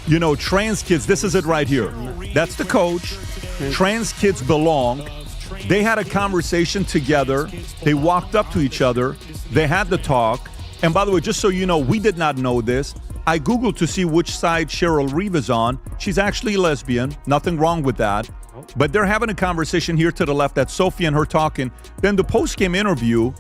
You know, trans kids, this is it right here. That's the coach. Trans kids belong. They had a conversation together. They walked up to each other. They had the talk. And by the way, just so you know, we did not know this. I Googled to see which side Cheryl Reeve is on. She's actually lesbian. Nothing wrong with that. But they're having a conversation here to the left. That's Sophie and her talking. Then the post-game interview,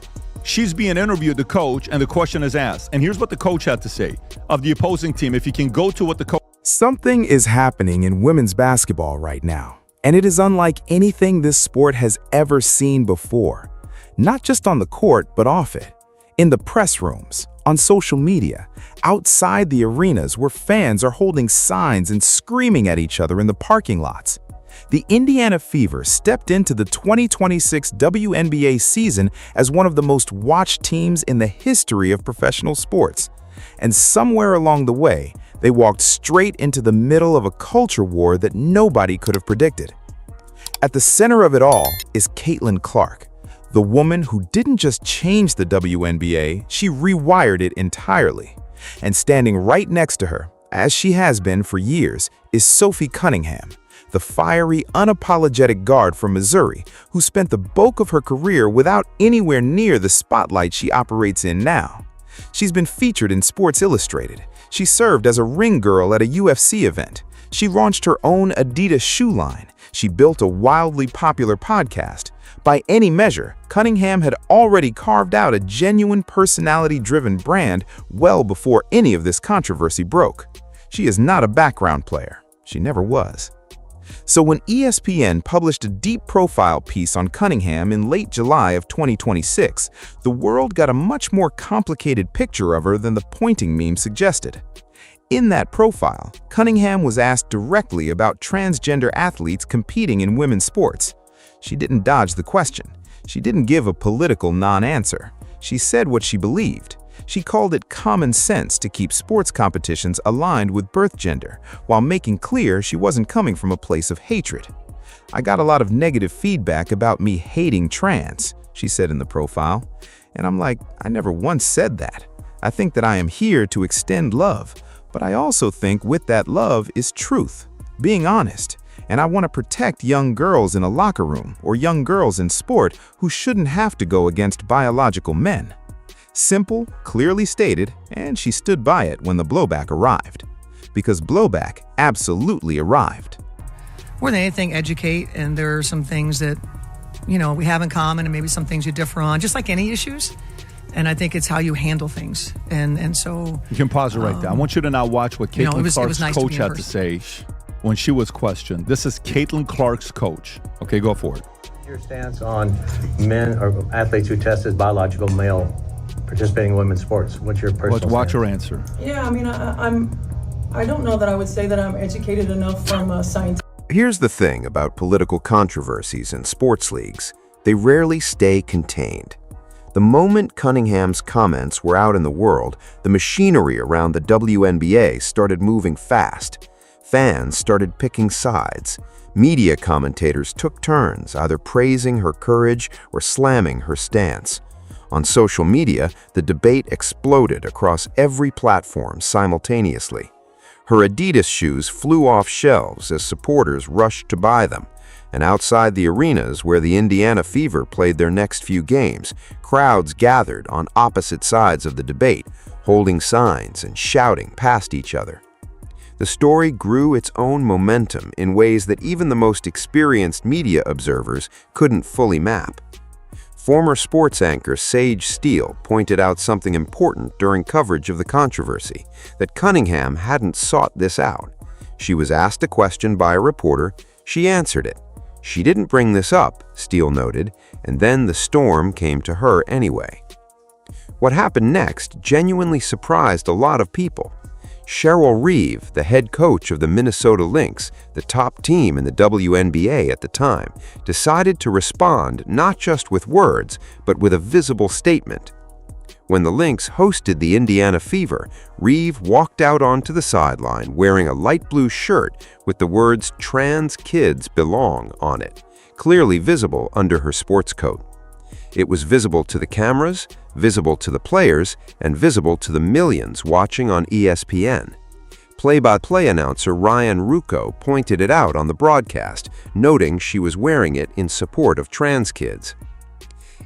she's being interviewed, the coach, and the question is asked. And here's what the coach had to say of the opposing team. If you can go to what the coach... Something is happening in women's basketball right now, and it is unlike anything this sport has ever seen before. Not just on the court, but off it. In the press rooms, on social media, outside the arenas where fans are holding signs and screaming at each other in the parking lots. The Indiana Fever stepped into the 2026 WNBA season as one of the most watched teams in the history of professional sports. And somewhere along the way, they walked straight into the middle of a culture war that nobody could have predicted. At the center of it all is Caitlin Clark, the woman who didn't just change the WNBA, she rewired it entirely. And standing right next to her, as she has been for years, is Sophie Cunningham, the fiery, unapologetic guard from Missouri who spent the bulk of her career without anywhere near the spotlight she operates in now. She's been featured in Sports Illustrated. She served as a ring girl at a UFC event. She launched her own Adidas shoe line. She built a wildly popular podcast. By any measure, Cunningham had already carved out a genuine personality-driven brand well before any of this controversy broke. She is not a background player. She never was. So when ESPN published a deep profile piece on Cunningham in late July of 2026, the world got a much more complicated picture of her than the pointing meme suggested. In that profile, Cunningham was asked directly about transgender athletes competing in women's sports. She didn't dodge the question. She didn't give a political non-answer. She said what she believed. She called it common sense to keep sports competitions aligned with birth gender, while making clear she wasn't coming from a place of hatred. "I got a lot of negative feedback about me hating trans," she said in the profile. And I'm like, I never once said that. I think that I am here to extend love, but I also think with that love is truth, being honest. And I want to protect young girls in a locker room or young girls in sport who shouldn't have to go against biological men. Simple, clearly stated, and she stood by it when the blowback arrived. Because blowback absolutely arrived. More than anything, educate, and there are some things that, we have in common and maybe some things you differ on, just like any issues. And I think it's how you handle things. And so... You can pause it right there. I want you to now watch what Caitlin Clark's nice coach had to say when she was questioned. This is Caitlin Clark's coach. Okay, go for it. Your stance on men or athletes who test as biological male participating in women's sports. What's your personal stance? Watch your answer. Yeah, I don't know that I would say that I'm educated enough from a science. Here's the thing about political controversies in sports leagues. They rarely stay contained. The moment Cunningham's comments were out in the world, the machinery around the WNBA started moving fast. Fans started picking sides. Media commentators took turns, either praising her courage or slamming her stance. On social media, the debate exploded across every platform simultaneously. Her Adidas shoes flew off shelves as supporters rushed to buy them. And outside the arenas where the Indiana Fever played their next few games, crowds gathered on opposite sides of the debate, holding signs and shouting past each other. The story grew its own momentum in ways that even the most experienced media observers couldn't fully map. Former sports anchor Sage Steele pointed out something important during coverage of the controversy, that Cunningham hadn't sought this out. She was asked a question by a reporter, she answered it. She didn't bring this up, Steele noted, and then the storm came to her anyway. What happened next genuinely surprised a lot of people. Cheryl Reeve, the head coach of the Minnesota Lynx, the top team in the WNBA at the time, decided to respond not just with words, but with a visible statement. When the Lynx hosted the Indiana Fever, Reeve walked out onto the sideline wearing a light blue shirt with the words "Trans Kids Belong" on it, clearly visible under her sports coat. It was visible to the cameras, visible to the players, and visible to the millions watching on ESPN. Play-by-play announcer Ryan Ruocco pointed it out on the broadcast, noting she was wearing it in support of trans kids.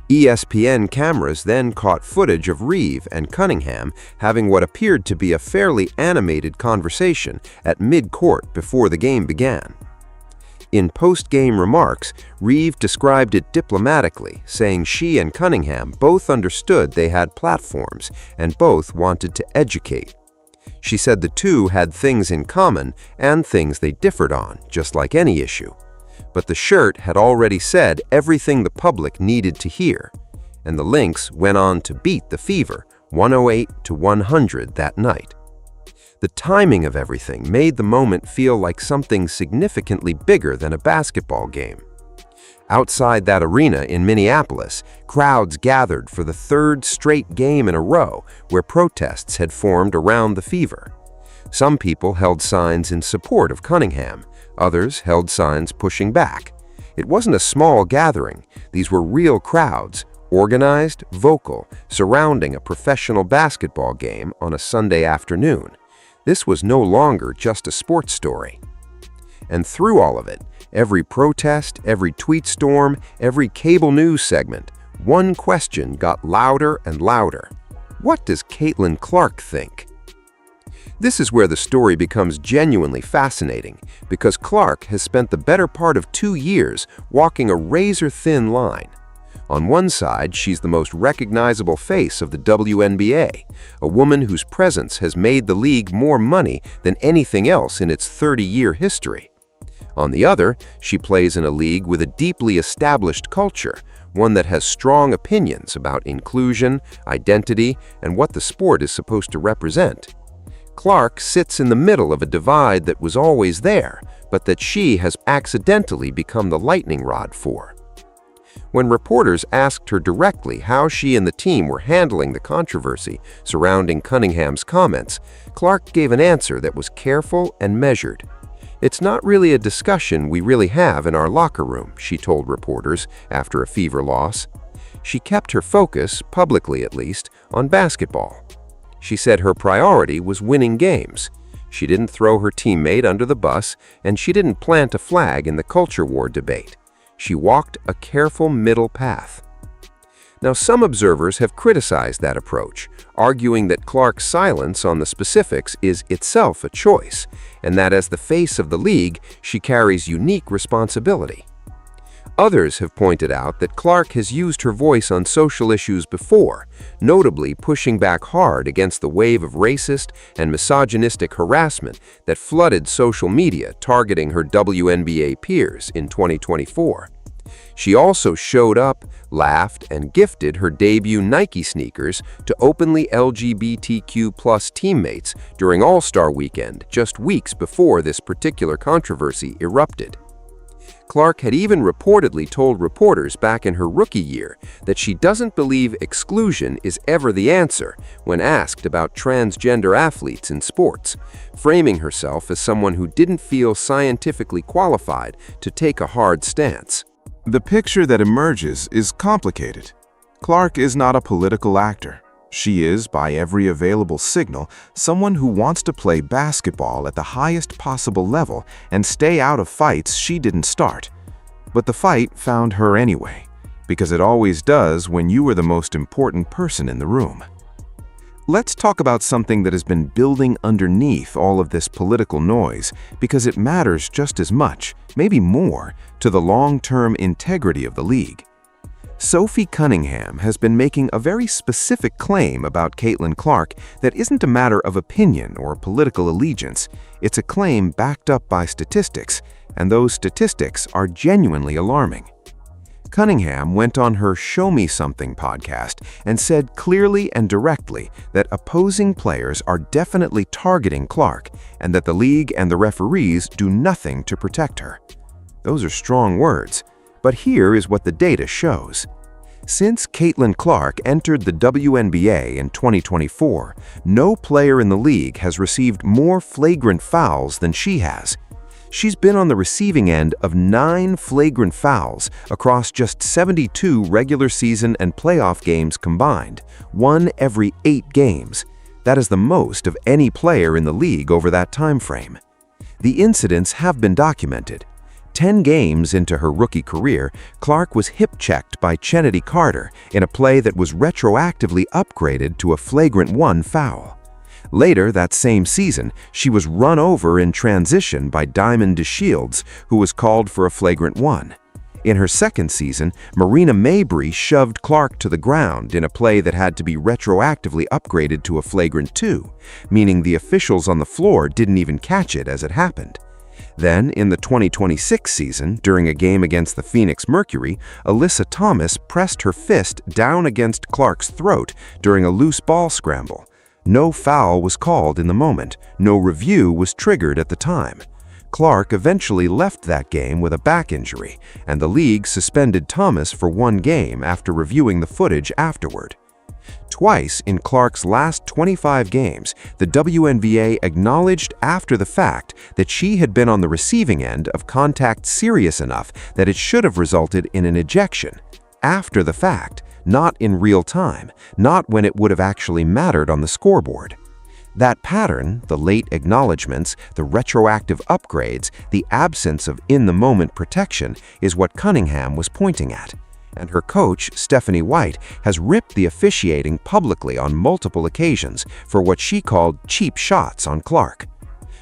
ESPN cameras then caught footage of Reeve and Cunningham having what appeared to be a fairly animated conversation at mid-court before the game began. In post-game remarks, Reeve described it diplomatically, saying she and Cunningham both understood they had platforms and both wanted to educate. She said the two had things in common and things they differed on, just like any issue. But the shirt had already said everything the public needed to hear, and the Lynx went on to beat the Fever 108-100 that night. The timing of everything made the moment feel like something significantly bigger than a basketball game. Outside that arena in Minneapolis, crowds gathered for the third straight game in a row where protests had formed around the Fever. Some people held signs in support of Cunningham. Others held signs pushing back. It wasn't a small gathering. These were real crowds, organized, vocal, surrounding a professional basketball game on a Sunday afternoon. This was no longer just a sports story. And through all of it, every protest, every tweet storm, every cable news segment, one question got louder and louder. What does Caitlin Clark think? This is where the story becomes genuinely fascinating, because Clark has spent the better part of 2 years walking a razor-thin line. On one side, she's the most recognizable face of the WNBA, a woman whose presence has made the league more money than anything else in its 30-year history. On the other, she plays in a league with a deeply established culture, one that has strong opinions about inclusion, identity, and what the sport is supposed to represent. Clark sits in the middle of a divide that was always there, but that she has accidentally become the lightning rod for. When reporters asked her directly how she and the team were handling the controversy surrounding Cunningham's comments, Clark gave an answer that was careful and measured. "It's not really a discussion we really have in our locker room," she told reporters after a Fever loss. She kept her focus, publicly at least, on basketball. She said her priority was winning games. She didn't throw her teammate under the bus, and she didn't plant a flag in the culture war debate. She walked a careful middle path. Now, some observers have criticized that approach, arguing that Clark's silence on the specifics is itself a choice, and that as the face of the league, she carries unique responsibility. Others have pointed out that Clark has used her voice on social issues before, notably pushing back hard against the wave of racist and misogynistic harassment that flooded social media targeting her WNBA peers in 2024. She also showed up, laughed, and gifted her debut Nike sneakers to openly LGBTQ+ teammates during All-Star Weekend, just weeks before this particular controversy erupted. Clark had even reportedly told reporters back in her rookie year that she doesn't believe exclusion is ever the answer when asked about transgender athletes in sports, framing herself as someone who didn't feel scientifically qualified to take a hard stance. The picture that emerges is complicated. Clark is not a political actor. She is, by every available signal, someone who wants to play basketball at the highest possible level and stay out of fights she didn't start. But the fight found her anyway, because it always does when you are the most important person in the room. Let's talk about something that has been building underneath all of this political noise, because it matters just as much, maybe more, to the long-term integrity of the league. Sophie Cunningham has been making a very specific claim about Caitlin Clark that isn't a matter of opinion or political allegiance. It's a claim backed up by statistics, and those statistics are genuinely alarming. Cunningham went on her Show Me Something podcast and said clearly and directly that opposing players are definitely targeting Clark and that the league and the referees do nothing to protect her. Those are strong words. But here is what the data shows. Since Caitlin Clark entered the WNBA in 2024, no player in the league has received more flagrant fouls than she has. She's been on the receiving end of 9 flagrant fouls across just 72 regular season and playoff games combined, 1 every 8 games. That is the most of any player in the league over that time frame. The incidents have been documented. 10 games into her rookie career, Clark was hip-checked by Chennedy Carter in a play that was retroactively upgraded to a flagrant 1 foul. Later that same season, she was run over in transition by Diamond DeShields, who was called for a flagrant 1. In her second season, Marina Mabrey shoved Clark to the ground in a play that had to be retroactively upgraded to a flagrant 2, meaning the officials on the floor didn't even catch it as it happened. Then, in the 2026 season, during a game against the Phoenix Mercury, Alyssa Thomas pressed her fist down against Clark's throat during a loose ball scramble. No foul was called in the moment. No review was triggered at the time. Clark eventually left that game with a back injury, and the league suspended Thomas for 1 game after reviewing the footage afterward. Twice in Clark's last 25 games, the WNBA acknowledged after the fact that she had been on the receiving end of contact serious enough that it should have resulted in an ejection. After the fact, not in real time, not when it would have actually mattered on the scoreboard. That pattern, the late acknowledgments, the retroactive upgrades, the absence of in-the-moment protection, is what Cunningham was pointing at. And her coach, Stephanie White, has ripped the officiating publicly on multiple occasions for what she called cheap shots on Clark.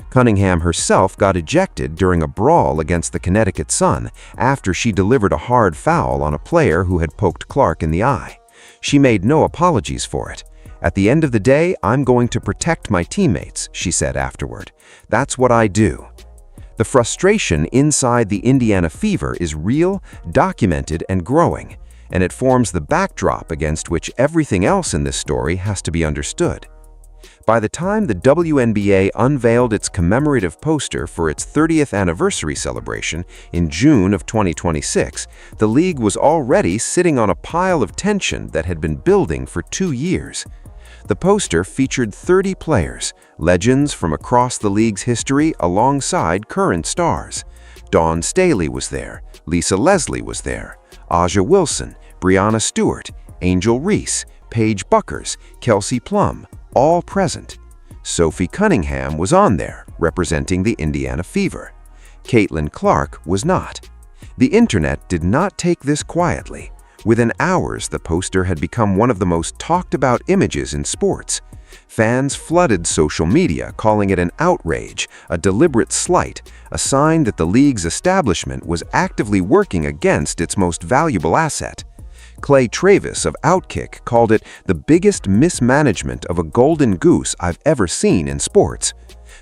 Cunningham herself got ejected during a brawl against the Connecticut Sun after she delivered a hard foul on a player who had poked Clark in the eye. She made no apologies for it. "At the end of the day, I'm going to protect my teammates," she said afterward. "That's what I do." The frustration inside the Indiana Fever is real, documented, and growing, and it forms the backdrop against which everything else in this story has to be understood. By the time the WNBA unveiled its commemorative poster for its 30th anniversary celebration in June of 2026, the league was already sitting on a pile of tension that had been building for 2 years. The poster featured 30 players, legends from across the league's history alongside current stars. Dawn Staley was there, Lisa Leslie was there, Aja Wilson, Breanna Stewart, Angel Reese, Paige Buckers, Kelsey Plum, all present. Sophie Cunningham was on there, representing the Indiana Fever. Caitlin Clark was not. The internet did not take this quietly. Within hours, the poster had become one of the most talked about images in sports. Fans flooded social media, calling it an outrage, a deliberate slight, a sign that the league's establishment was actively working against its most valuable asset. Clay Travis of Outkick called it the biggest mismanagement of a golden goose I've ever seen in sports.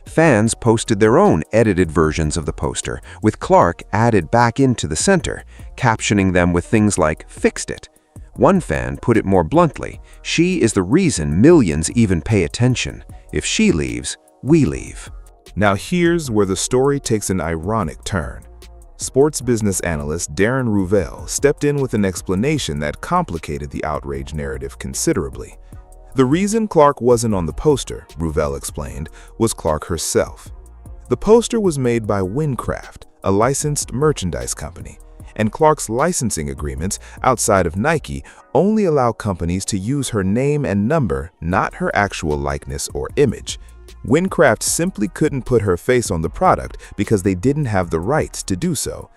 Fans posted their own edited versions of the poster, with Clark added back into the center, captioning them with things like, "Fixed it." One fan put it more bluntly, "She is the reason millions even pay attention. If she leaves, we leave." Now here's where the story takes an ironic turn. Sports business analyst Darren Rovell stepped in with an explanation that complicated the outrage narrative considerably. The reason Clark wasn't on the poster, Rovell explained, was Clark herself. The poster was made by Wincraft, a licensed merchandise company, and Clark's licensing agreements outside of Nike only allow companies to use her name and number, not her actual likeness or image. Wincraft simply couldn't put her face on the product because they didn't have the rights to do so.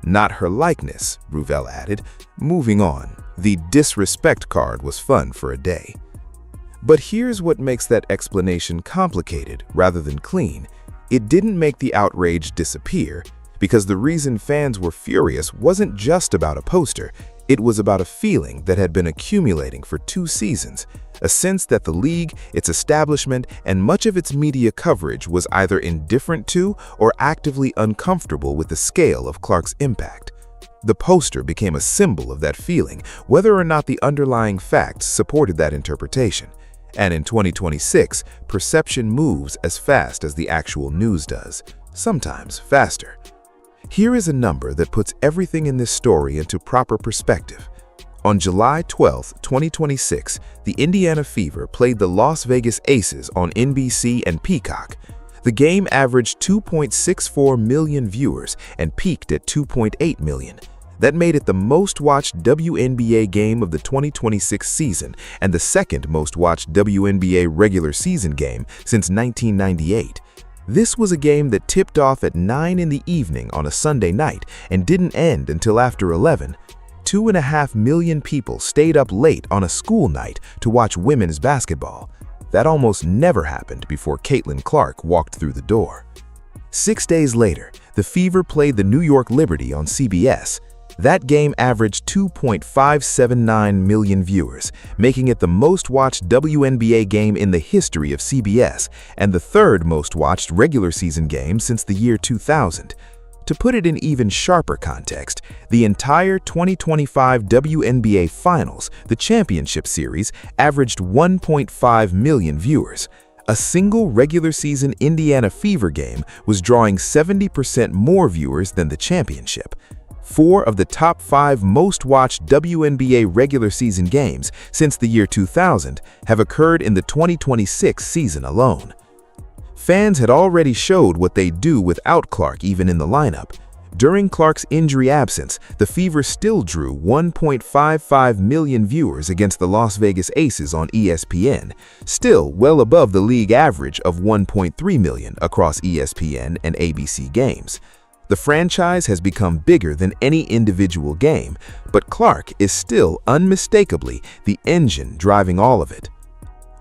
Not her likeness, Rovell added. Moving on, the disrespect card was fun for a day. But here's what makes that explanation complicated rather than clean. It didn't make the outrage disappear, because the reason fans were furious wasn't just about a poster. It was about a feeling that had been accumulating for 2 seasons, a sense that the league, its establishment, and much of its media coverage was either indifferent to or actively uncomfortable with the scale of Clark's impact. The poster became a symbol of that feeling, whether or not the underlying facts supported that interpretation. And in 2026, perception moves as fast as the actual news does, sometimes faster. Here is a number that puts everything in this story into proper perspective. On July 12, 2026, the Indiana Fever played the Las Vegas Aces on NBC and Peacock. The game averaged 2.64 million viewers and peaked at 2.8 million. That made it the most-watched WNBA game of the 2026 season and the second most-watched WNBA regular season game since 1998. This was a game that tipped off at 9 in the evening on a Sunday night and didn't end until after 11. 2.5 million people stayed up late on a school night to watch women's basketball. That almost never happened before Caitlin Clark walked through the door. 6 days later, the Fever played the New York Liberty on CBS. That game averaged 2.579 million viewers, making it the most-watched WNBA game in the history of CBS and the third most-watched regular season game since the year 2000. To put it in even sharper context, the entire 2025 WNBA Finals, the championship series, averaged 1.5 million viewers. A single regular season Indiana Fever game was drawing 70% more viewers than the championship. 4 of the top 5 most-watched WNBA regular season games since the year 2000 have occurred in the 2026 season alone. Fans had already showed what they'd do without Clark even in the lineup. During Clark's injury absence, the Fever still drew 1.55 million viewers against the Las Vegas Aces on ESPN, still well above the league average of 1.3 million across ESPN and ABC games. The franchise has become bigger than any individual game, but Clark is still unmistakably the engine driving all of it.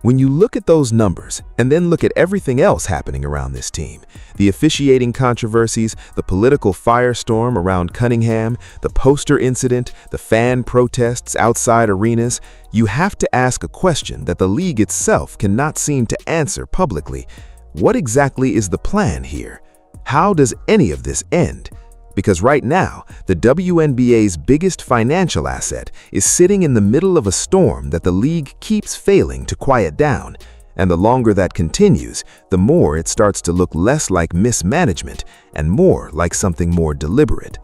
When you look at those numbers and then look at everything else happening around this team, the officiating controversies, the political firestorm around Cunningham, the poster incident, the fan protests outside arenas, you have to ask a question that the league itself cannot seem to answer publicly. What exactly is the plan here? How does any of this end? Because right now, the WNBA's biggest financial asset is sitting in the middle of a storm that the league keeps failing to quiet down. And the longer that continues, the more it starts to look less like mismanagement and more like something more deliberate.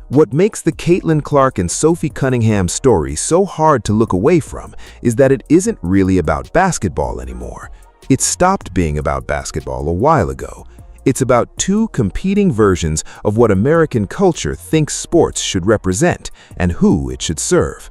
What makes the Caitlin Clark and Sophie Cunningham story so hard to look away from is that it isn't really about basketball anymore. It stopped being about basketball a while ago. It's about two competing versions of what American culture thinks sports should represent and who it should serve.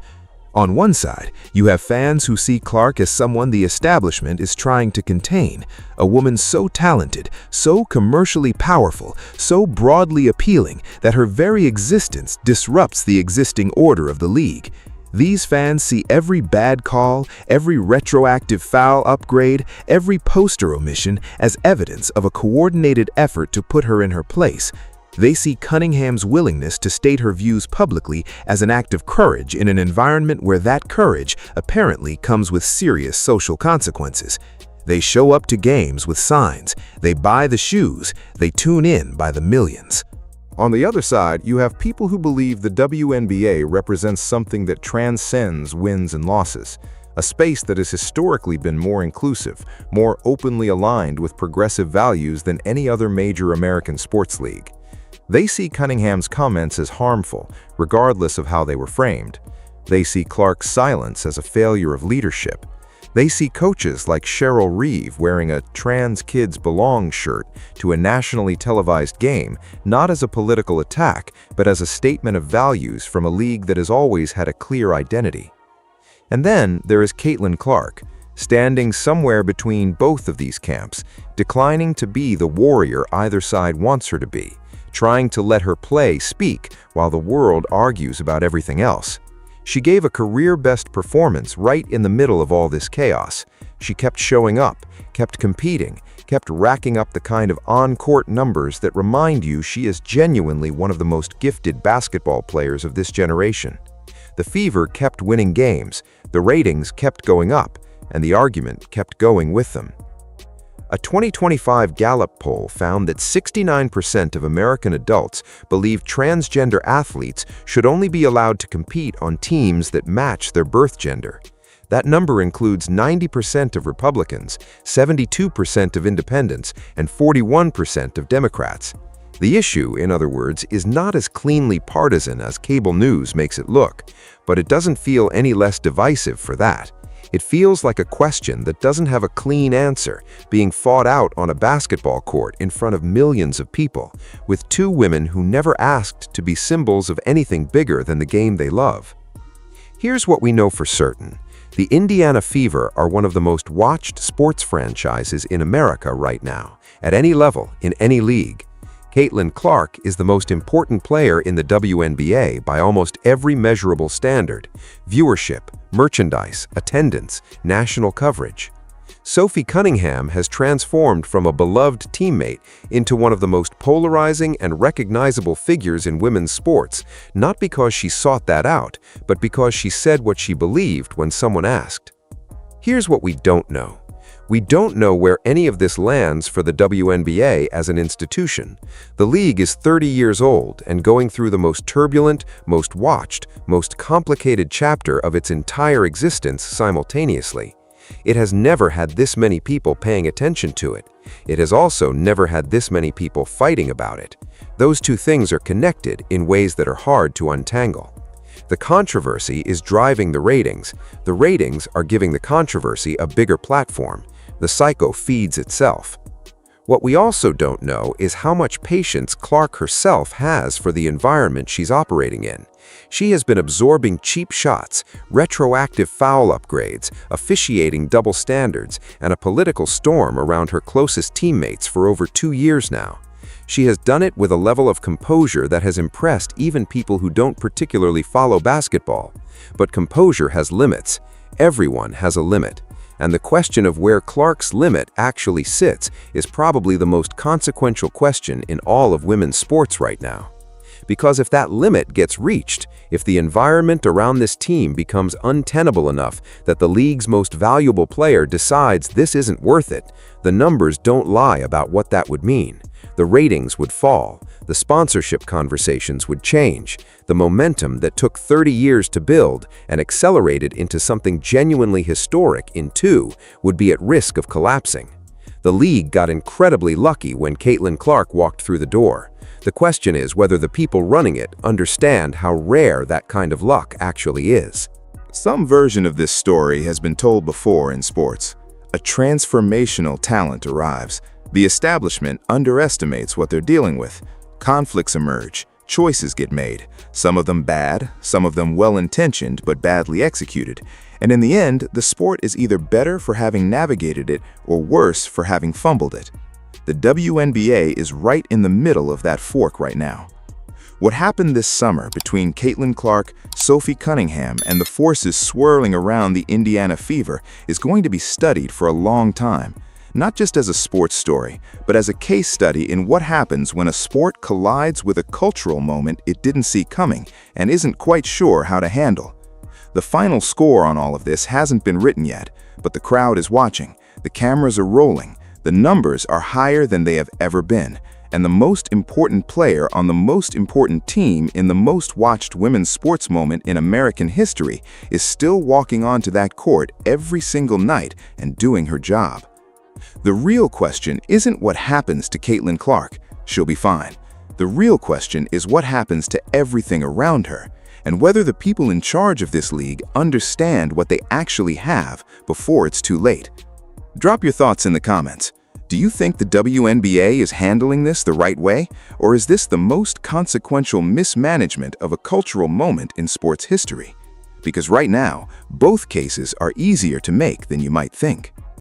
On one side, you have fans who see Clark as someone the establishment is trying to contain, a woman so talented, so commercially powerful, so broadly appealing that her very existence disrupts the existing order of the league. These fans see every bad call, every retroactive foul upgrade, every poster omission as evidence of a coordinated effort to put her in her place. They see Cunningham's willingness to state her views publicly as an act of courage in an environment where that courage apparently comes with serious social consequences. They show up to games with signs, they buy the shoes, they tune in by the millions. On the other side, you have people who believe the WNBA represents something that transcends wins and losses, a space that has historically been more inclusive, more openly aligned with progressive values than any other major American sports league. They see Cunningham's comments as harmful, regardless of how they were framed. They see Clark's silence as a failure of leadership. They see coaches like Cheryl Reeve wearing a "Trans Kids Belong" shirt to a nationally televised game, not as a political attack, but as a statement of values from a league that has always had a clear identity. And then there is Caitlin Clark, standing somewhere between both of these camps, declining to be the warrior either side wants her to be, trying to let her play speak while the world argues about everything else. She gave a career-best performance right in the middle of all this chaos. She kept showing up, kept competing, kept racking up the kind of on-court numbers that remind you she is genuinely one of the most gifted basketball players of this generation. The Fever kept winning games, the ratings kept going up, and the argument kept going with them. A 2025 Gallup poll found that 69% of American adults believe transgender athletes should only be allowed to compete on teams that match their birth gender. That number includes 90% of Republicans, 72% of independents, and 41% of Democrats. The issue, in other words, is not as cleanly partisan as cable news makes it look, but it doesn't feel any less divisive for that. It feels like a question that doesn't have a clean answer, being fought out on a basketball court in front of millions of people, with two women who never asked to be symbols of anything bigger than the game they love. Here's what we know for certain. The Indiana Fever are one of the most watched sports franchises in America right now, at any level, in any league. Caitlin Clark is the most important player in the WNBA by almost every measurable standard: viewership, merchandise, attendance, national coverage. Sophie Cunningham has transformed from a beloved teammate into one of the most polarizing and recognizable figures in women's sports, not because she sought that out, but because she said what she believed when someone asked. Here's what we don't know. We don't know where any of this lands for the WNBA as an institution. The league is 30 years old and going through the most turbulent, most watched, most complicated chapter of its entire existence simultaneously. It has never had this many people paying attention to it. It has also never had this many people fighting about it. Those two things are connected in ways that are hard to untangle. The controversy is driving the ratings. The ratings are giving the controversy a bigger platform. The cycle feeds itself. What we also don't know is how much patience Clark herself has for the environment she's operating in. She has been absorbing cheap shots, retroactive foul upgrades, officiating double standards, and a political storm around her closest teammates for over 2 years now. She has done it with a level of composure that has impressed even people who don't particularly follow basketball. But composure has limits. Everyone has a limit. And the question of where Clark's limit actually sits is probably the most consequential question in all of women's sports right now. Because if that limit gets reached, if the environment around this team becomes untenable enough that the league's most valuable player decides this isn't worth it, the numbers don't lie about what that would mean. The ratings would fall, the sponsorship conversations would change, the momentum that took 30 years to build and accelerated into something genuinely historic in 2 would be at risk of collapsing. The league got incredibly lucky when Caitlin Clark walked through the door. The question is whether the people running it understand how rare that kind of luck actually is. Some version of this story has been told before in sports. A transformational talent arrives. The establishment underestimates what they're dealing with. Conflicts emerge. Choices get made. Some of them bad, some of them well-intentioned but badly executed. And in the end, the sport is either better for having navigated it or worse for having fumbled it. The WNBA is right in the middle of that fork right now. What happened this summer between Caitlin Clark, Sophie Cunningham, and the forces swirling around the Indiana Fever is going to be studied for a long time, not just as a sports story, but as a case study in what happens when a sport collides with a cultural moment it didn't see coming and isn't quite sure how to handle. The final score on all of this hasn't been written yet, but the crowd is watching, the cameras are rolling, the numbers are higher than they have ever been, and the most important player on the most important team in the most watched women's sports moment in American history is still walking onto that court every single night and doing her job. The real question isn't what happens to Caitlin Clark. She'll be fine. The real question is what happens to everything around her, and whether the people in charge of this league understand what they actually have before it's too late. Drop your thoughts in the comments. Do you think the WNBA is handling this the right way, or is this the most consequential mismanagement of a cultural moment in sports history? Because right now, both cases are easier to make than you might think.